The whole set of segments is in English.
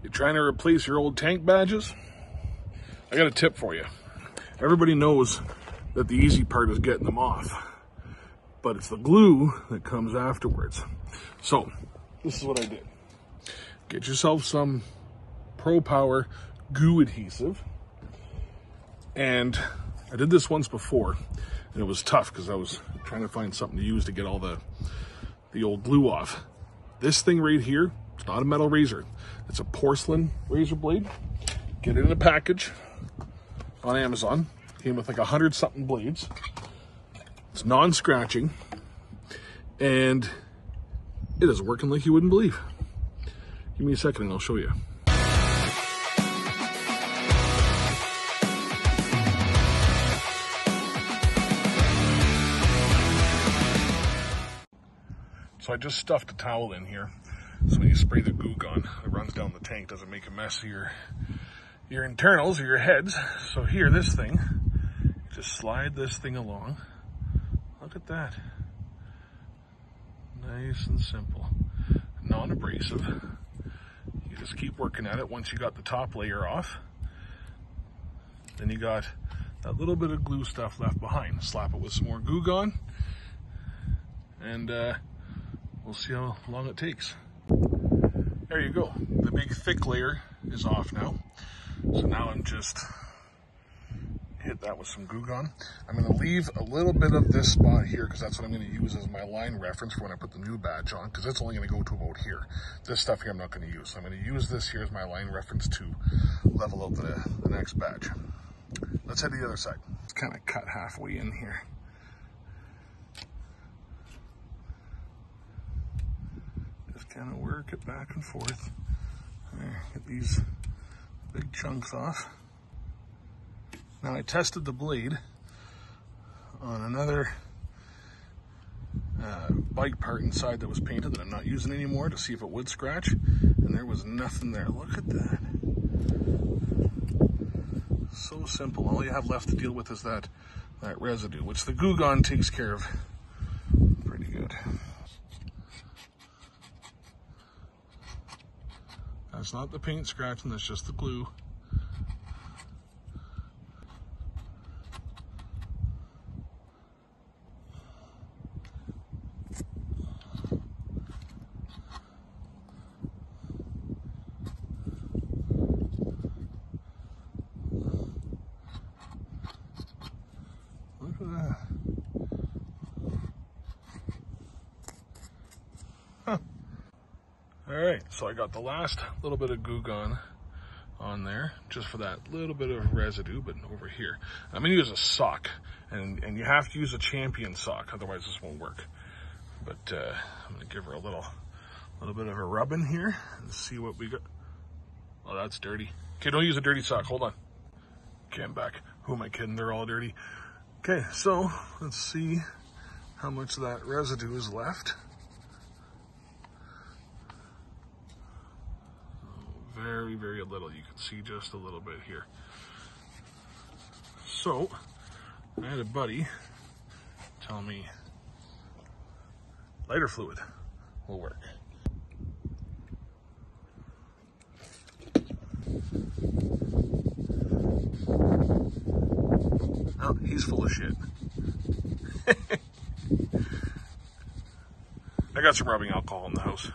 You're trying to replace your old tank badges? I got a tip for you. Everybody knows that the easy part is getting them off, but it's the glue that comes afterwards. So this is what I did. Get yourself some Pro Power goo adhesive. And I did this once before, and it was tough because I was trying to find something to use to get all the old glue off. This thing right here, it's not a metal razor. It's a porcelain razor blade. Get it in a package on Amazon. Came with like 100-something blades. It's non-scratching, and it is working like you wouldn't believe. Give me a second and I'll show you. So I just stuffed a towel in here. So when you spray the goo gun, it runs down the tank, doesn't make a mess of your internals or your heads. So here, this thing, you just slide this thing along. Look at that. Nice and simple. Non-abrasive. You just keep working at it. Once you got the top layer off, then you got that little bit of glue stuff left behind. Slap it with some more goo gun, and we'll see how long it takes. There you go. The big thick layer is off now. So now I'm just hit that with some goo gun. I'm going to leave a little bit of this spot here because that's what I'm going to use as my line reference for when I put the new badge on, because it's only going to go to about here. This stuff here I'm not going to use. So I'm going to use this here as my line reference to level out the next badge. Let's head to the other side. It's kind of cut halfway in here. Kind of work it back and forth. There, get these big chunks off. Now I tested the blade on another bike part inside that was painted that I'm not using anymore to see if it would scratch, and there was nothing there. Look at that. So simple. All you have left to deal with is that residue, which the goo gun takes care of pretty good. That's not the paint scratching, that's just the glue. Look at that. Huh. All right, so I got the last little bit of goo gun on there, just for that little bit of residue, but over here. I'm gonna use a sock, and you have to use a Champion sock, otherwise this won't work. But I'm gonna give her a little bit of a rub in here and see what we got. Oh, that's dirty. Okay, don't use a dirty sock, hold on. Okay, I'm back. Who am I kidding? They're all dirty. Okay, so let's see how much of that residue is left. Very, very little. You can see just a little bit here. So, I had a buddy tell me lighter fluid will work. Oh, he's full of shit. I got some rubbing alcohol in the house.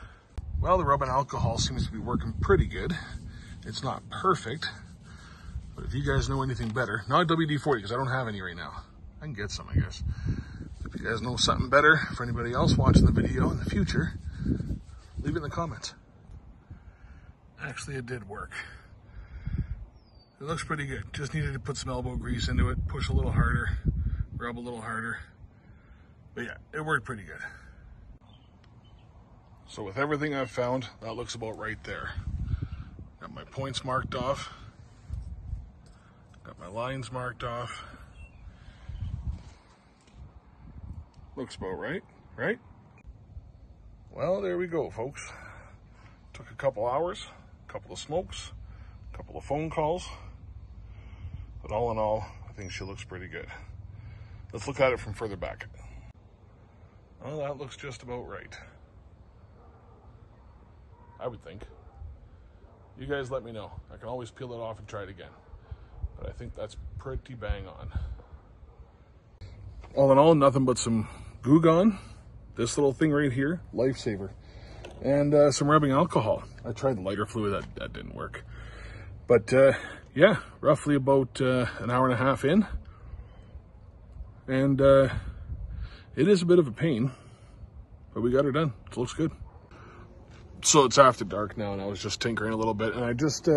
Well, the rubbing alcohol seems to be working pretty good. It's not perfect, but if you guys know anything better, not WD-40 because I don't have any right now. I can get some, I guess. If you guys know something better for anybody else watching the video in the future, leave it in the comments. Actually, it did work. It looks pretty good. Just needed to put some elbow grease into it, push a little harder, rub a little harder. But yeah, it worked pretty good. So with everything I've found, that looks about right there. Got my points marked off. Got my lines marked off. Looks about right, right? Well, there we go, folks. Took a couple hours, a couple of smokes, a couple of phone calls. But all in all, I think she looks pretty good. Let's look at it from further back. Well, that looks just about right. I would think. You guys let me know. I can always peel it off and try it again. But I think that's pretty bang on. All in all, nothing but some Goo Gone. This little thing right here, lifesaver. And some rubbing alcohol. I tried the lighter fluid, that didn't work. But yeah, roughly about an hour and a half in. And it is a bit of a pain, but we got her done. It looks good. So it's after dark now, and I was just tinkering a little bit, and I just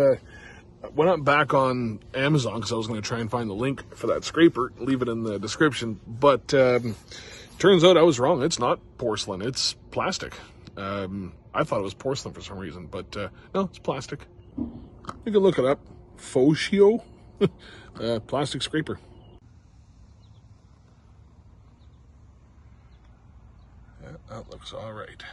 went up back on Amazon because I was going to try and find the link for that scraper, leave it in the description. But turns out I was wrong. It's not porcelain, it's plastic. I thought it was porcelain for some reason, but no, it's plastic. You can look it up. Foshio plastic scraper. Yeah, that looks all right.